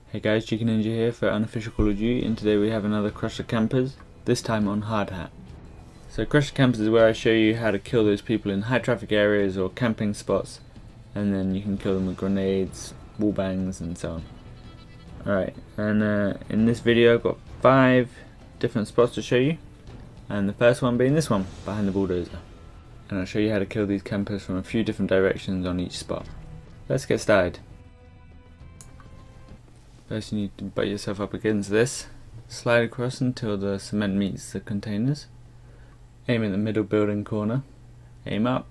Hey guys, Chicken Ninja here for Unofficial Call of Duty, and today we have another Crush the Campers, this time on Hardhat. So Crush the Campers is where I show you how to kill those people in high traffic areas or camping spots, and then you can kill them with grenades, wall bangs and so on. Alright, and in this video I've got 5 different spots to show you, and the first one being this one, behind the Bulldozer. And I'll show you how to kill these campers from a few different directions on each spot. Let's get started. First you need to butt yourself up against this, slide across until the cement meets the containers, aim at the middle building corner, aim up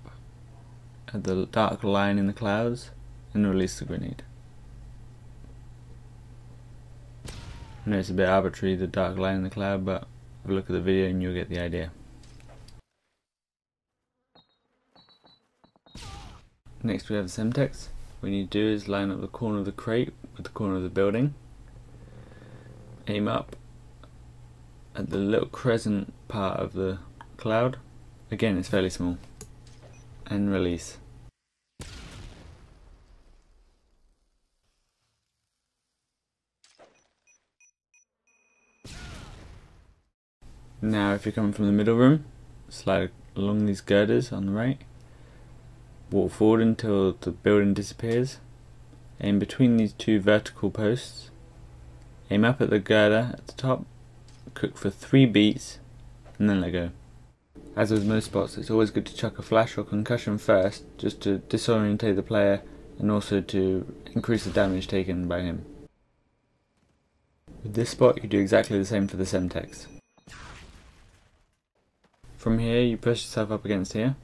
at the dark line in the clouds and release the grenade. I know it's a bit arbitrary, the dark line in the cloud, but have a look at the video and you'll get the idea. Next we have the Semtex. What you need to do is line up the corner of the crate with the corner of the building, aim up at the little crescent part of the cloud, again it's fairly small, and release. Now if you're coming from the middle room, slide along these girders on the right, walk forward until the building disappears, aim between these 2 vertical posts, aim up at the girder at the top, cook for 3 beats and then let go. As with most spots, it's always good to chuck a flash or concussion first, just to disorientate the player and also to increase the damage taken by him. With this spot you do exactly the same for the Semtex. From here you push yourself up against here,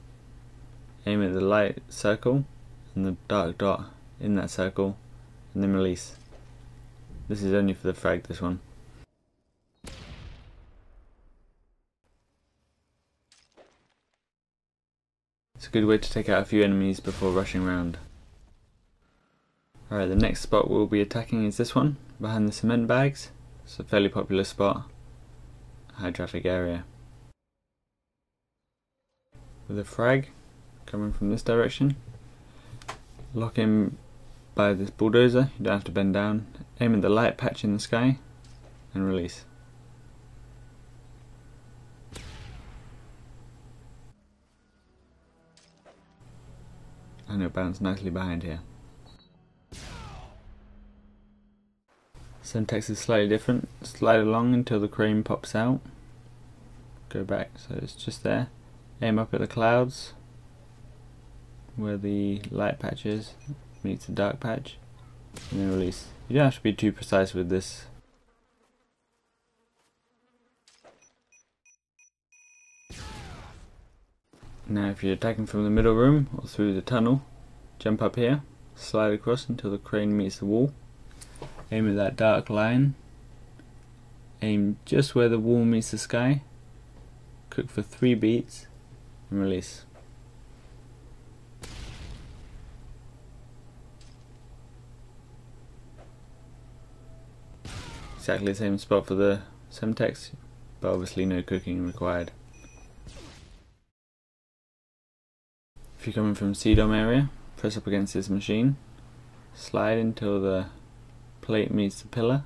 aim at the light circle and the dark dot in that circle, and then release. This is only for the frag, this one. It's a good way to take out a few enemies before rushing round. Alright, the next spot we'll be attacking is this one, behind the cement bags. It's a fairly popular spot, high traffic area. With a frag coming from this direction, lock in by this Bulldozer, you don't have to bend down, aim at the light patch in the sky and release. And it'll bounce nicely behind here. Semtex is slightly different, slide along until the crane pops out, go back so it's just there, aim up at the clouds where the light patch is, meets the dark patch, and then release. You don't have to be too precise with this. Now if you're attacking from the middle room or through the tunnel, jump up here, slide across until the crane meets the wall, aim at that dark line, aim just where the wall meets the sky, cook for 3 beats and release. Exactly the same spot for the Semtex, but obviously no cooking required. If you're coming from CDOM area, press up against this machine, slide until the plate meets the pillar,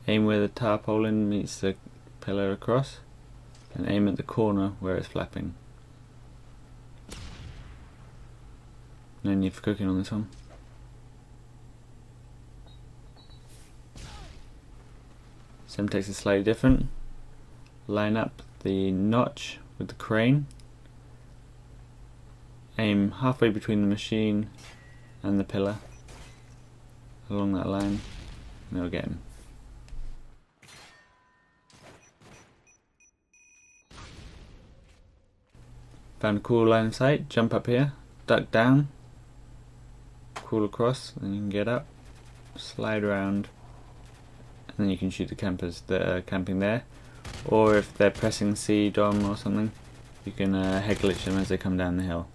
aim where the tarpaulin meets the pillar across, and aim at the corner where it's flapping. No need for cooking on this one. Semtex is slightly different. Line up the notch with the crane, aim halfway between the machine and the pillar along that line, and it'll get him. Found a cool line of sight, jump up here, duck down, crawl across, then you can get up, slide around, and then you can shoot the campers that are camping there, or if they're pressing C, DOM or something, you can head glitch them as they come down the hill.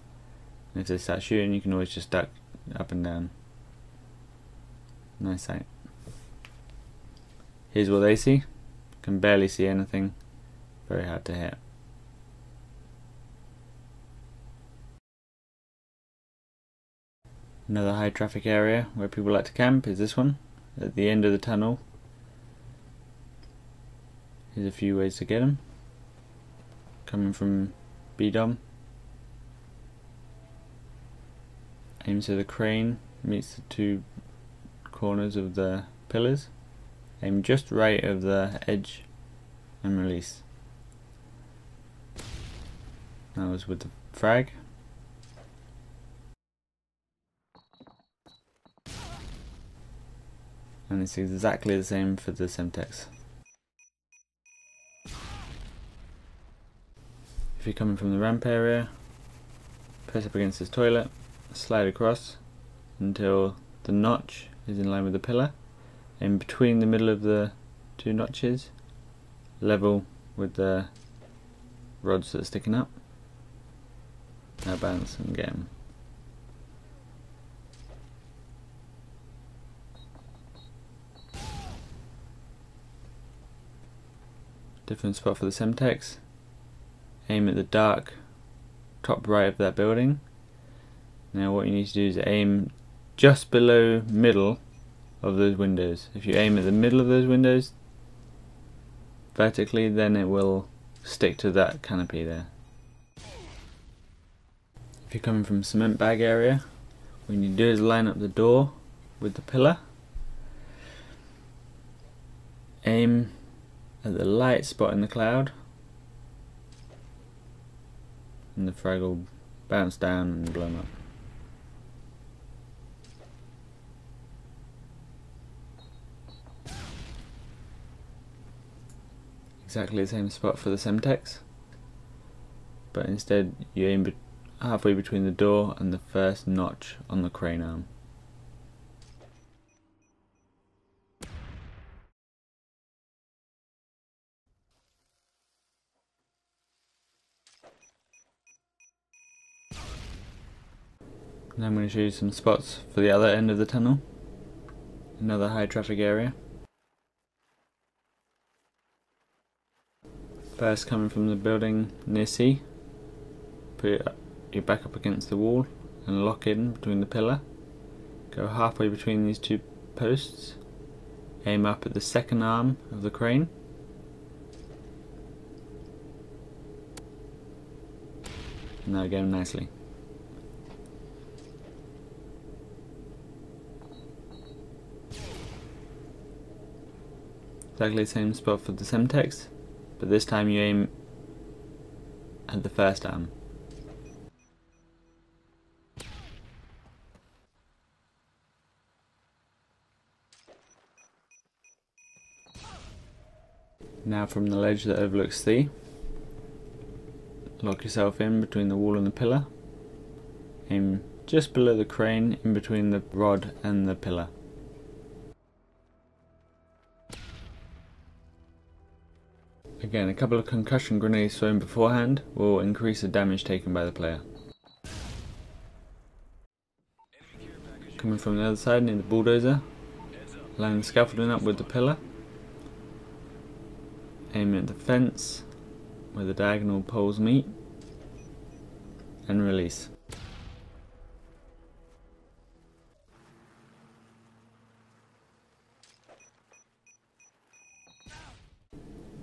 And if they start shooting, you can always just duck up and down. Nice sight. Here's what they see. Can barely see anything, very hard to hit. Another high traffic area where people like to camp is this one, at the end of the tunnel. Here's a few ways to get them. Coming from B-dom. Aim so the crane meets the two corners of the pillars. Aim just right of the edge and release. That was with the frag. And it's exactly the same for the Semtex. If you're coming from the ramp area, press up against this toilet, slide across until the notch is in line with the pillar. In between the middle of the two notches, level with the rods that are sticking up. Now bounce and get them. Different spot for the Semtex. Aim at the dark top right of that building. Now what you need to do is aim just below middle of those windows. If you aim at the middle of those windows vertically, then it will stick to that canopy there. If you're coming from cement bag area, what you need to do is line up the door with the pillar. Aim at the light spot in the cloud, and the frag will bounce down and blow them up. Exactly the same spot for the Semtex, but instead you aim halfway between the door and the first notch on the crane arm. Now I'm going to show you some spots for the other end of the tunnel, another high traffic area. First, coming from the building near C, put your back up against the wall and lock in between the pillar. Go halfway between these two posts, aim up at the second arm of the crane. Now go nicely. Exactly the same spot for the Semtex, but this time you aim at the first arm. Now from the ledge that overlooks C, lock yourself in between the wall and the pillar. Aim just below the crane, in between the rod and the pillar. Again, a couple of concussion grenades thrown beforehand will increase the damage taken by the player. Coming from the other side near the Bulldozer, line the scaffolding up with the pillar. Aim at the fence where the diagonal poles meet and release.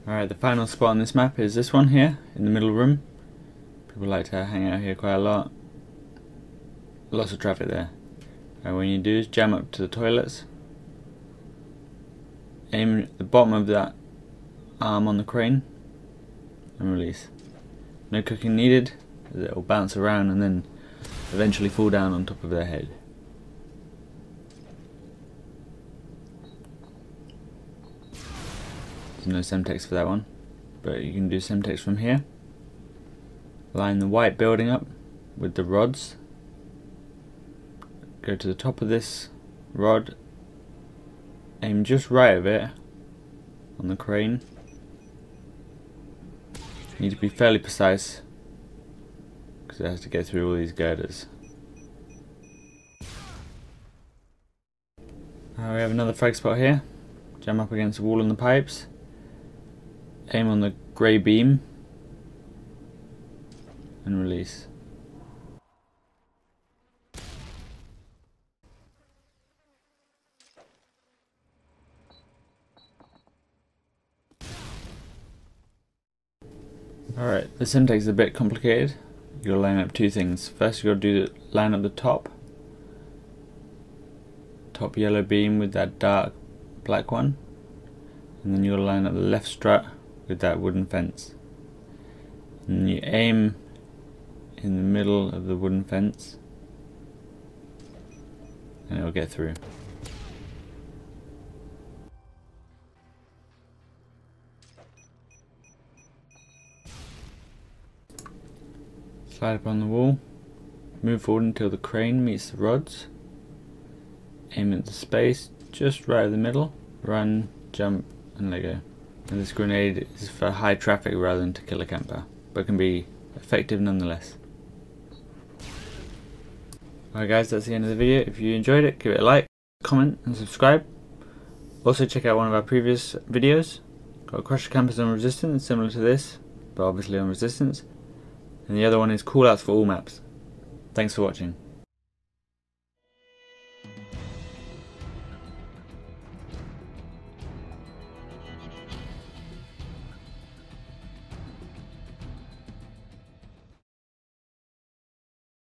Alright, the final spot on this map is this one here, in the middle room. People like to hang out here quite a lot. Lots of traffic there. And what you do is jam up to the toilets. Aim at the bottom of that arm on the crane and release. No cooking needed, as it will bounce around and then eventually fall down on top of their head. There's no Semtex for that one, but you can do Semtex from here. Line the white building up with the rods. Go to the top of this rod, aim just right of it on the crane. You need to be fairly precise because it has to go through all these girders. We have another frag spot here. Jam up against the wall and the pipes. Aim on the grey beam and release. Alright, the syntax is a bit complicated. You'll line up two things. First you'll line up the top yellow beam with that dark black one, and then you'll line up the left strut with that wooden fence. And then you aim in the middle of the wooden fence and it'll get through. Slide up on the wall, move forward until the crane meets the rods, aim at the space just right in the middle, run, jump and let go. And this grenade is for high traffic rather than to kill a camper, but can be effective nonetheless. Alright guys, that's the end of the video. If you enjoyed it, give it a like, comment and subscribe. Also check out one of our previous videos. Got Crusher Campers on Resistance, similar to this, but obviously on Resistance. And the other one is callouts for all maps. Thanks for watching.